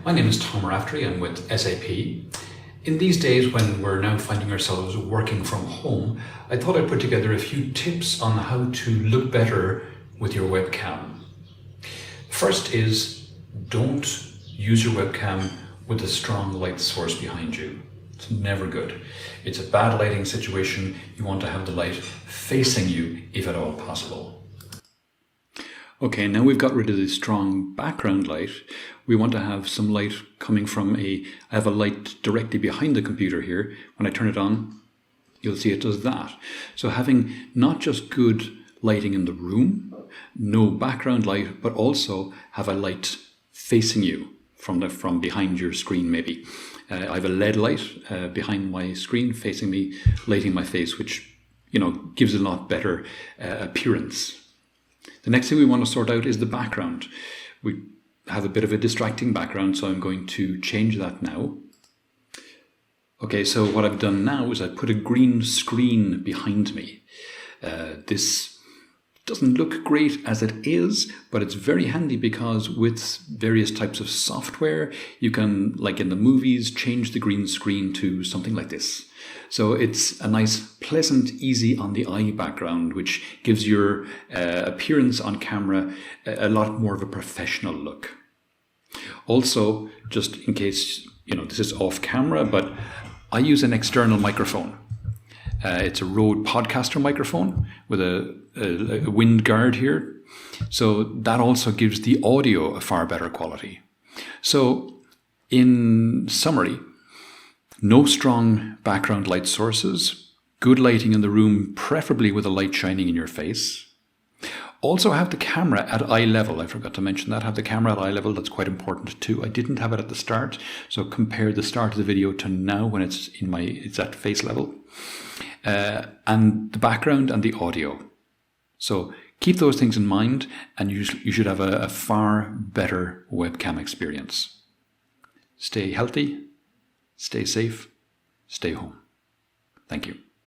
My name is Tom Raftery. I'm with SAP. In these days when we're now finding ourselves working from home, I thought I'd put together a few tips on how to look better with your webcam. First is, don't use your webcam with a strong light source behind you. It's never good. It's a bad lighting situation. You want to have the light facing you if at all possible. Okay, now we've got rid of the strong background light. We want to have some light coming from I have a light directly behind the computer here. When I turn it on, you'll see it does that. So having not just good lighting in the room, no background light, but also have a light facing you from behind your screen maybe. I have a LED light behind my screen facing me, lighting my face, which gives a lot better appearance. The next thing we want to sort out is the background. We have a bit of a distracting background, so I'm going to change that now. Okay, so what I've done now is I put a green screen behind me. This doesn't look great as it is, but it's very handy because with various types of software, you can, like in the movies, change the green screen to something like this. So it's a nice, pleasant, easy on the eye background, which gives your appearance on camera a lot more of a professional look. Also, just in case, this is off camera, but I use an external microphone. It's a Rode Podcaster microphone with a wind guard here. So that also gives the audio a far better quality. So in summary, no strong background light sources, good lighting in the room, preferably with a light shining in your face. Also have the camera at eye level. I forgot to mention that. Have the camera at eye level. That's quite important too. I didn't have it at the start. So compare the start of the video to now when it's at face level. And the background and the audio. So keep those things in mind and you should have a far better webcam experience. Stay healthy, stay safe, stay home. Thank you.